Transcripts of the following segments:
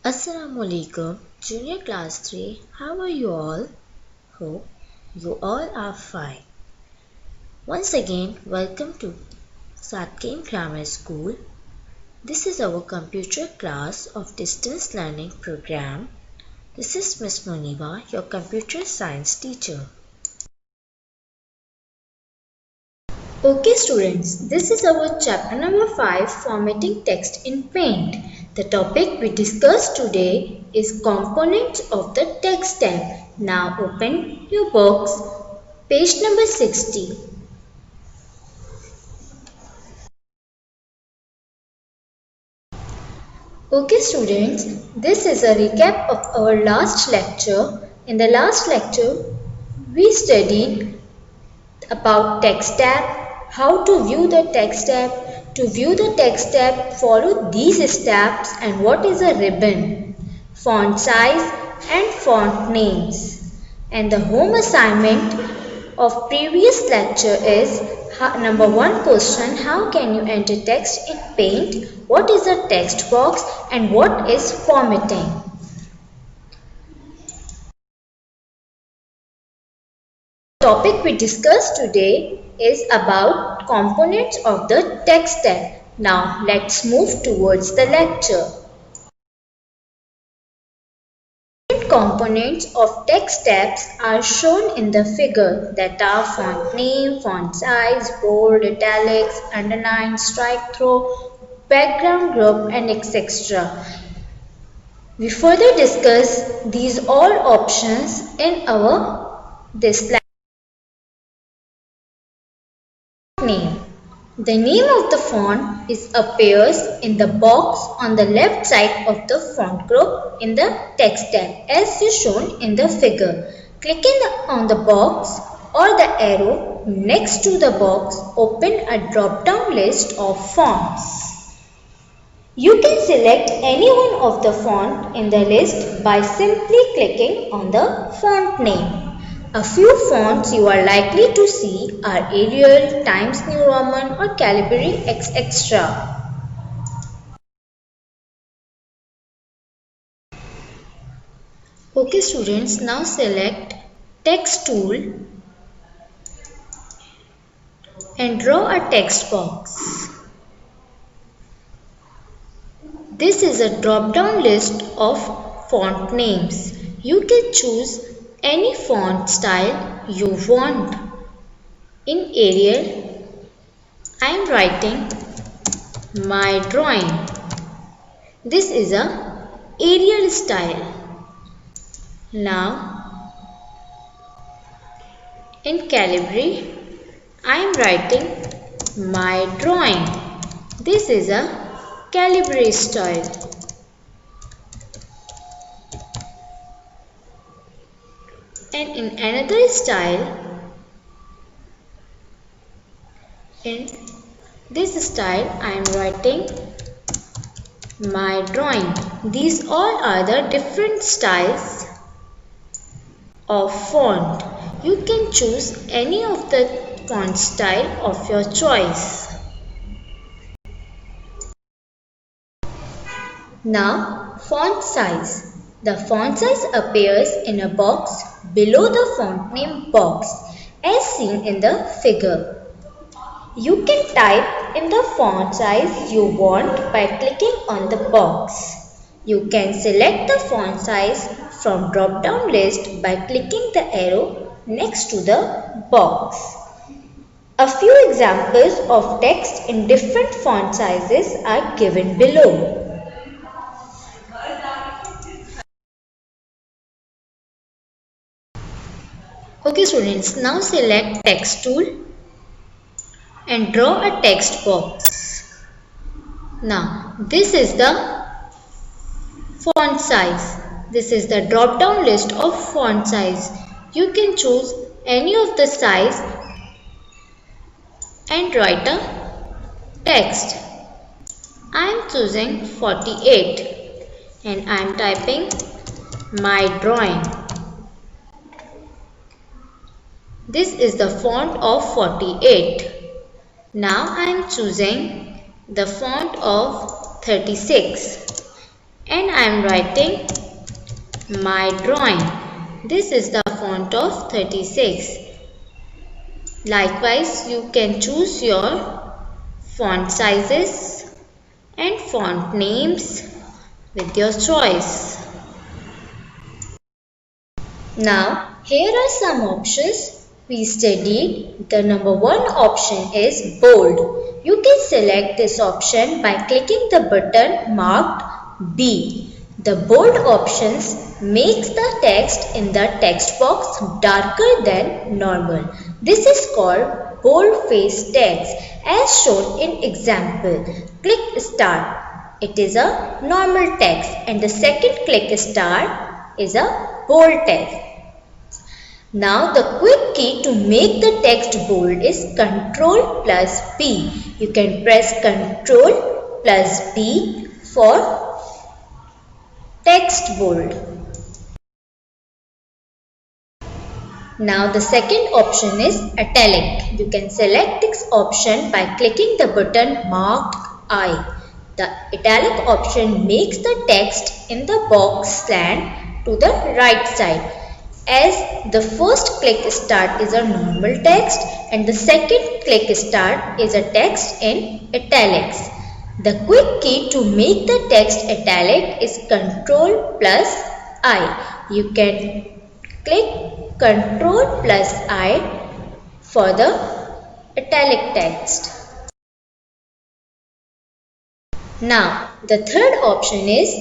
Assalamualaikum, Junior Class 3. How are you all? Hope you all are fine. Once again, welcome to Satkin Grammar School. This is our computer class of distance learning program. This is Miss Muniba, your computer science teacher. Okay students, this is our chapter number 5, formatting text in Paint. The topic we discussed today is components of the text tab. Now open your box, page number 60. Okay students, this is a recap of our last lecture. In the last lecture, we studied about text tab, how to view the text tab. To view the text tab, follow these steps and what is a ribbon, font size and font names. And the home assignment of previous lecture is number 1 question, how can you enter text in Paint, what is a text box and what is formatting. The topic we discussed today is about components of the text tab. Now let's move towards the lecture. Different components of text tabs are shown in the figure, that are font name, font size, bold, italics, underline, strike through, background group and etc. We further discuss these all options in this lecture. Name. The name of the font appears in the box on the left side of the font group in the text tab as is shown in the figure. Clicking on the box or the arrow next to the box, open a drop-down list of fonts. You can select any one of the font in the list by simply clicking on the font name. A few fonts you are likely to see are Arial, Times New Roman or Calibri etc. Okay students, now select Text tool and draw a text box. This is a drop-down list of font names. You can choose any font style you want. In Arial, I am writing my drawing. This is a Arial style. Now, in Calibri, I am writing my drawing. This is a Calibri style. And in another style, in this style, I am writing my drawing. These all are the different styles of font. You can choose any of the font style of your choice. Now, font size. The font size appears in a box below the font name box as seen in the figure. You can type in the font size you want by clicking on the box. You can select the font size from drop-down list by clicking the arrow next to the box. A few examples of text in different font sizes are given below. Okay students, now select Text tool and draw a text box. Now this is the font size. This is the drop down list of font size. You can choose any of the size and write a text. I am choosing 48 and I am typing my drawing. This is the font of 48. Now I am choosing the font of 36 and I am writing my drawing. This is the font of 36. Likewise, you can choose your font sizes and font names with your choice. Now, here are some options we studied. The number 1 option is bold. You can select this option by clicking the button marked B. The bold options makes the text in the text box darker than normal. This is called bold-face text as shown in example. Click Start. It is a normal text and the second click Start is a bold text. Now the quick key to make the text bold is Ctrl plus B. You can press Ctrl plus B for text bold. Now the second option is italic. You can select this option by clicking the button marked I. The italic option makes the text in the box slant to the right side. As the first click start is a normal text and the second click start is a text in italics. The quick key to make the text italic is Ctrl plus I. You can click Ctrl plus I for the italic text. Now the third option is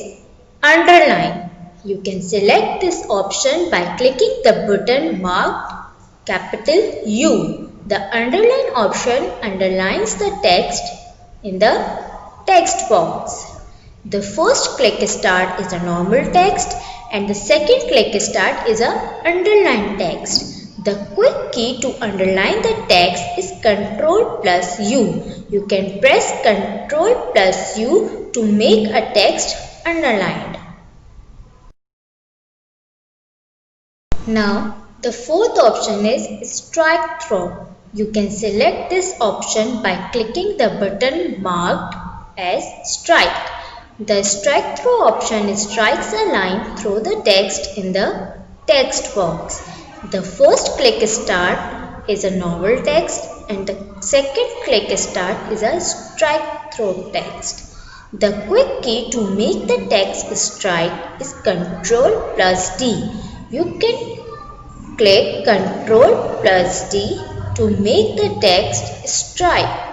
underline. You can select this option by clicking the button marked capital U. The underline option underlines the text in the text box. The first click start is a normal text and the second click start is a underlined text. The quick key to underline the text is Ctrl plus U. You can press Ctrl plus U to make a text underlined. Now, the fourth option is strike through. You can select this option by clicking the button marked as strike. The strike through option strikes a line through the text in the text box. The first click start is a normal text and the second click start is a strike through text. The quick key to make the text strike is Ctrl plus D. You can click Ctrl plus D to make the text strike.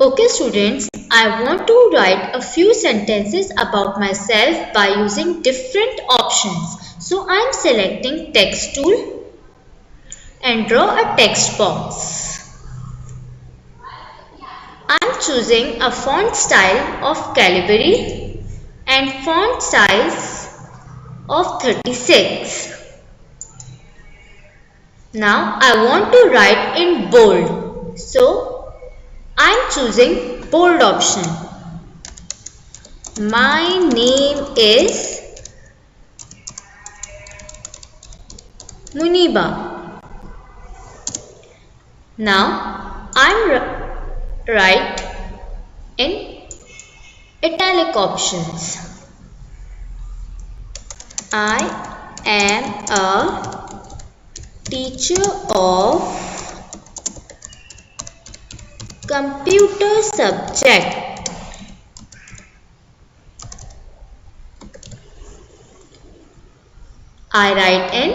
Okay students, I want to write a few sentences about myself by using different options. So I am selecting text tool and draw a text box. I am choosing a font style of Calibri and font size of 36. Now I want to write in bold. So I am choosing bold option. My name is Muniba. Now I am write in italic options. I am a teacher of computer subject. I write in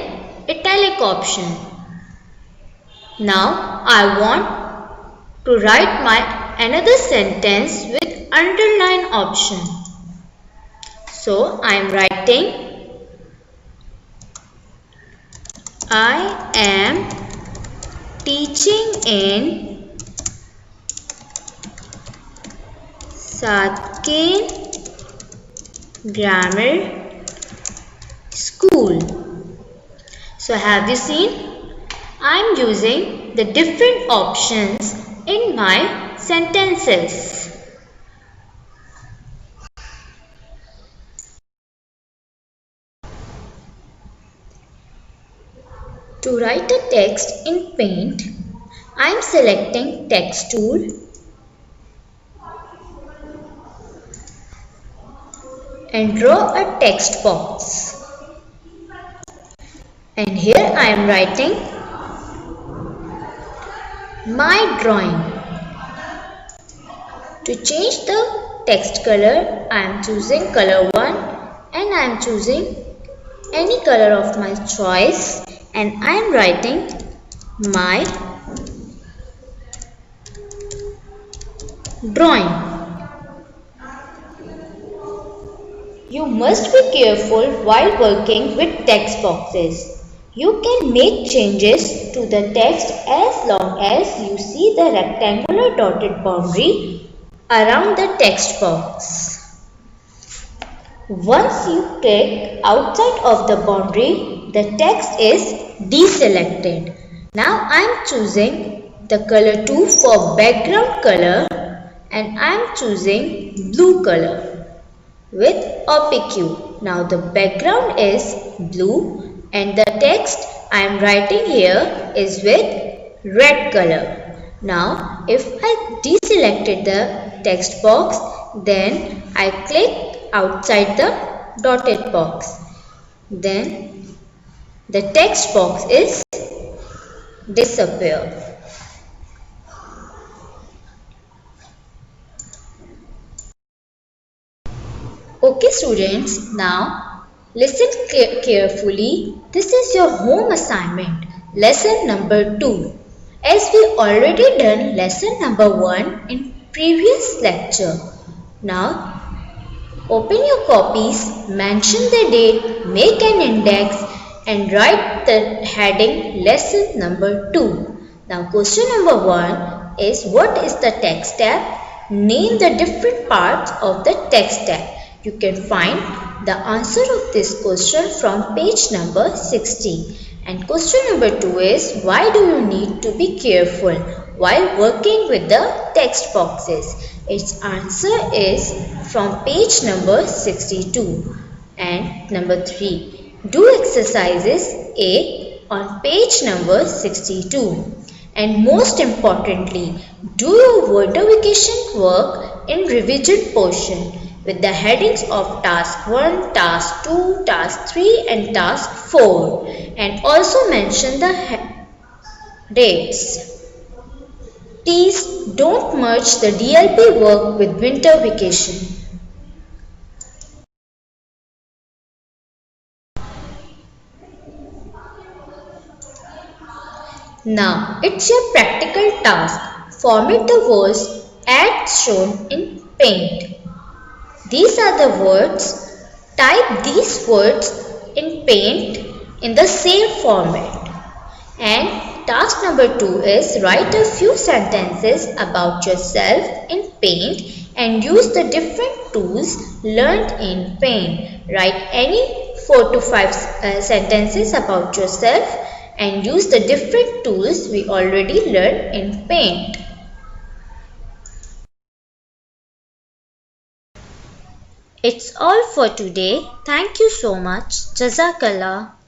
italic option. Now I want to write my another sentence with underline option. So I am writing I am teaching in Satkin Grammar School. So have you seen? I am using the different options in my sentences. To write a text in Paint, I am selecting Text tool and draw a text box. And here I am writing my drawing. To change the text color, I am choosing color 1 and I am choosing any color of my choice and I am writing my drawing. You must be careful while working with text boxes. You can make changes to the text as long as you see the rectangular dotted boundary around the text box. Once you click outside of the boundary, the text is deselected. Now I am choosing the color 2 for background color and I am choosing blue color with OPQ. Now the background is blue and the text I am writing here is with red color. Now if I deselected the text box, then I click outside the dotted box. Then the text box is disappear. Okay students, now listen carefully. This is your home assignment, lesson number 2. As we already done lesson number 1 in previous lecture. Now open your copies, mention the date, make an index and write the heading lesson number 2. Now question number 1 is what is the text tab? Name the different parts of the text tab. You can find the answer of this question from page number 60. And question number 2 is why do you need to be careful while working with the text boxes? Its answer is from page number 62. And number 3, do exercises A on page number 62. And most importantly, do your winter vacation work in revision portion with the headings of task 1, task 2, task 3 and task 4 and also mention the dates. Please don't merge the DLP work with winter vacation. Now it's your practical task. Format the words as shown in Paint. These are the words. Type these words in Paint in the same format. And task number 2 is write a few sentences about yourself in Paint and use the different tools learned in Paint. Write any 4 to 5 sentences about yourself and use the different tools we already learned in Paint. It's all for today. Thank you so much. Jazakallah.